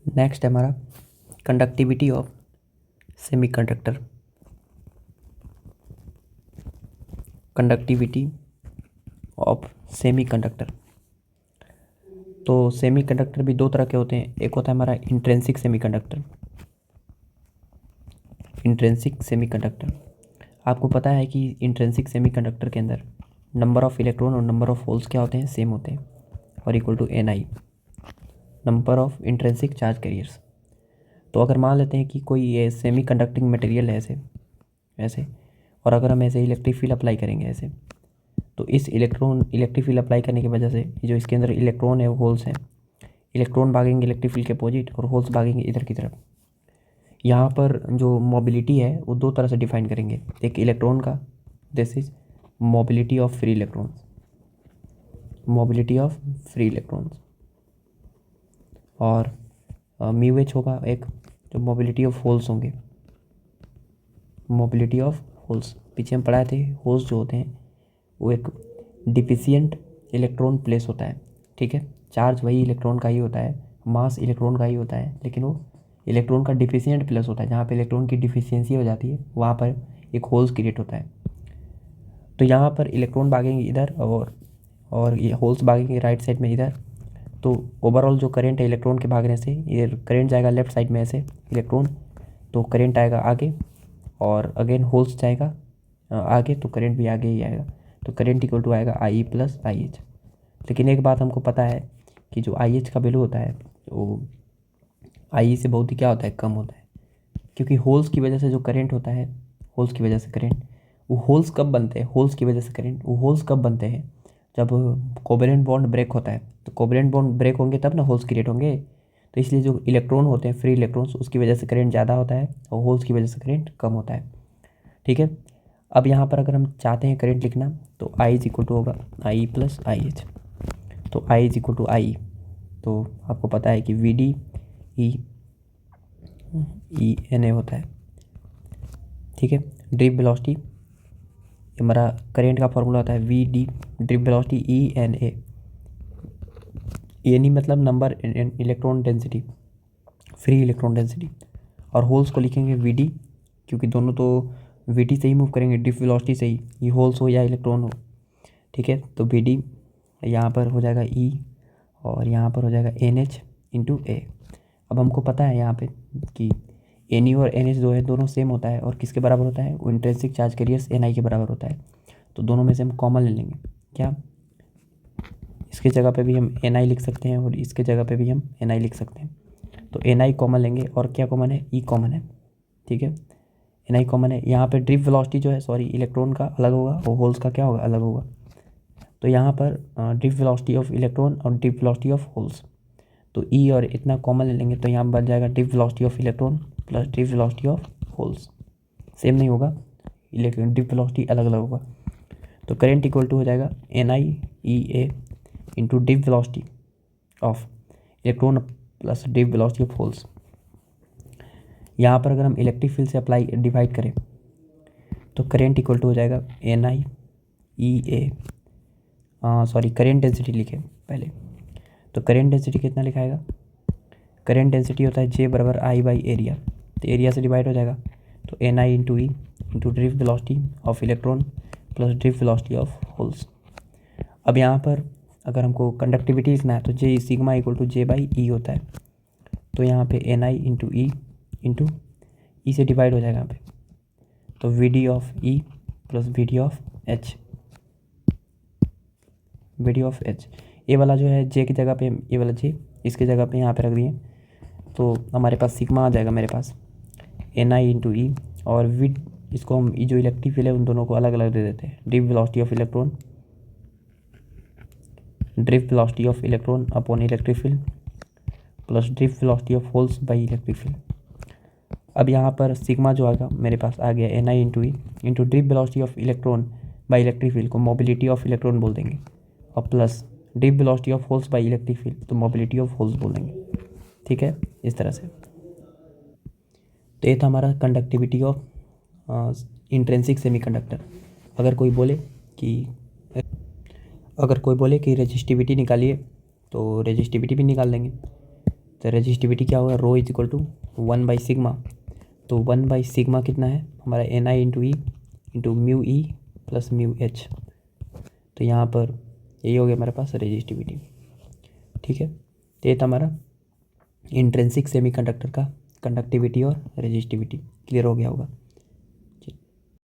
Next है हमारा conductivity of semiconductor. Conductivity of semiconductor. तो सेमीकंडक्टर भी दो तरह के होते हैं, एक होता है हमारा इंट्रिंसिक सेमीकंडक्टर। इंट्रिंसिक सेमीकंडक्टर, आपको पता है कि इंट्रिंसिक सेमीकंडक्टर के अंदर नंबर ऑफ़ इलेक्ट्रॉन और नंबर ऑफ़ होल्स क्या होते हैं, सेम होते हैं और equal to Ni, number of intrinsic charge carriers. तो अगर मान लेते हैं कि कोई ये सेमी कंडक्टिंग मटेरियल है ऐसे और अगर हम ऐसे इलेक्ट्रिक फील्ड अप्लाई करेंगे ऐसे, तो इस इलेक्ट्रिक फील्ड अप्लाई करने की वजह से जो इसके अंदर इलेक्ट्रॉन है वो होल्स हैं, इलेक्ट्रॉन भागेंगे इलेक्ट्रिक फील्ड के अपोजिट और होल्स भागेंगे इधर की तरफ। यहाँ पर जो मोबिलिटी है वो दो तरह से डिफाइन करेंगे, एक इलेक्ट्रॉन का, this is mobility of free electrons, mobility of free electrons, और म्यू एच होगा एक जो मोबिलिटी ऑफ होल्स होंगे, मोबिलिटी ऑफ होल्स। पीछे हम पढ़ाए थे होल्स जो होते हैं वो एक डिफिशिएंट इलेक्ट्रॉन प्लेस होता है, ठीक है। चार्ज वही इलेक्ट्रॉन का ही होता है, मास इलेक्ट्रॉन का ही होता है, लेकिन वो इलेक्ट्रॉन का डिफिशिएंट प्लेस होता है, जहाँ पे इलेक्ट्रॉन की डिफिशियंसी हो जाती है वहाँ पर एक होल्स क्रिएट होता है। तो यहाँ पर इलेक्ट्रॉन भागेंगे इधर और ये होल्स भागेंगे राइट साइड में इधर। तो ओवरऑल जो करंट है इलेक्ट्रॉन के भागने से, ये करंट जाएगा लेफ्ट साइड में ऐसे इलेक्ट्रॉन, तो करंट आएगा आगे, और अगेन होल्स जाएगा आगे तो करंट भी आगे ही आएगा, तो करंट इक्वल टू आएगा आई प्लस आई एच। लेकिन एक बात हमको पता है कि जो आई एच का वैल्यू होता है वो आई से बहुत ही क्या होता है, कम होता है, क्योंकि होल्स की वजह से जो करंट होता है, होल्स की वजह से करंट, वो होल्स कब बनते हैं, होल्स की वजह से करंट, वो होल्स कब बनते हैं, जब कोवेलेंट बॉन्ड ब्रेक होता है। तो कोवेलेंट बॉन्ड ब्रेक होंगे तब ना होल्स क्रिएट होंगे। तो इसलिए जो इलेक्ट्रॉन होते हैं फ्री इलेक्ट्रॉन्स, उसकी वजह से करंट ज़्यादा होता है और होल्स की वजह से करंट कम होता है, ठीक है। अब यहाँ पर अगर हम चाहते हैं करंट लिखना, तो आई इज इक्वल टू होगा आई प्लस आई एच। तो I is equal to I, तो आपको पता है कि V D E N A होता है, ठीक है। ड्रिप वेलोसिटी, हमारा करंट का फॉर्मूला होता है V D drift velocity E N A, N E मतलब number electron density, free electron density, और होल्स को लिखेंगे वी डी, क्योंकि दोनों तो वी डी से ही मूव करेंगे, ड्रिप वेलोसिटी से ही, ये होल्स हो या इलेक्ट्रॉन हो, ठीक है। तो वी डी यहाँ पर हो जाएगा ई और यहाँ पर हो जाएगा एन एच इंटू ए। अब हमको पता है यहाँ पे कि एन ई और एन एच जो है दोनों सेम होता है, और किसके बराबर होता है, वो इंट्रिंसिक चार्ज कैरियर्स एन आई के बराबर होता है। तो दोनों में से हम कॉमन ले लेंगे, क्या इसके जगह पे भी हम एन आई लिख सकते हैं और इसके जगह पे भी हम एन आई लिख सकते हैं। तो एन आई कॉमन लेंगे, और क्या कॉमन है, ई कॉमन है, ठीक है। एन आई कॉमन है, यहाँ पे ड्रिप वेलोसिटी जो है, सॉरी, इलेक्ट्रॉन का अलग होगा और होल्स का क्या होगा, अलग होगा। तो यहाँ पर ड्रिप वेलोसिटी ऑफ इलेक्ट्रॉन और ड्रिप वेलोसिटी ऑफ होल्स, तो ई और इतना कॉमन ले लेंगे, तो यहाँ बन जाएगा drip velocity of electron plus drip velocity of holes. Same नहीं होगा, लेकिन ड्रिप वेलोसिटी अलग अलग होगा। तो करंट इक्वल टू हो जाएगा N I E A into drip velocity of electron plus drip velocity of holes. यहाँ पर अगर हम इलेक्ट्रिक फील्ड से अप्लाई डिवाइड करें तो करंट इक्वल टू हो जाएगा N I E A, sorry current density लिखे पहले, तो करंट डेंसिटी कितना लिखाएगा, करंट डेंसिटी होता है जे बराबर आई बाई एरिया, तो एरिया से डिवाइड हो जाएगा, तो N I into E into drip velocity of electron plus drip velocity of holes. अब यहाँ पर अगर हमको कंडक्टिविटी लिखना है तो J sigma equal to J by E होता है, तो यहाँ पे एन आई इंटू ई से डिवाइड हो जाएगा यहाँ पे, तो V D of E plus V D of H, V D of H. A वाला जो है जे की जगह पे, ये वाला जे इसकी जगह पे यहाँ पे रख दिए, तो हमारे पास सिग्मा आ जाएगा मेरे पास एन आई इंटू ई, और वी इसको हम जो इलेक्ट्रिक फील्ड है उन दोनों को अलग अलग दे देते हैं, drip velocity of electron, drip velocity of electron upon electric field plus drip velocity of holes by electric field. अब यहाँ पर सिग्मा जो आएगा मेरे पास आ गया N I into E into drip velocity of electron by electric field को मोबिलिटी ऑफ इलेक्ट्रॉन बोल देंगे, और plus drip velocity of holes by electric field तो मोबिलिटी ऑफ होल्स बोल देंगे, ठीक है, इस तरह से। तो ये था हमारा कंडक्टिविटी ऑफ इंट्रिंसिक सेमीकंडक्टर। अगर कोई बोले कि रेजिस्टिविटी निकालिए, तो रेजिस्टिविटी भी निकाल देंगे। तो रेजिस्टिविटी क्या होगा, रो इज इक्वल टू 1/सिग्मा। तो 1/सिग्मा कितना है हमारा, NI into E into mu E plus mu H. तो यहाँ पर यही हो गया हमारे पास रेजिस्टिविटी। ठीक है, तो ये था हमारा इंट्रिंसिक सेमीकंडक्टर का कंडक्टिविटी और रेजिस्टिविटी। क्लियर हो गया होगा।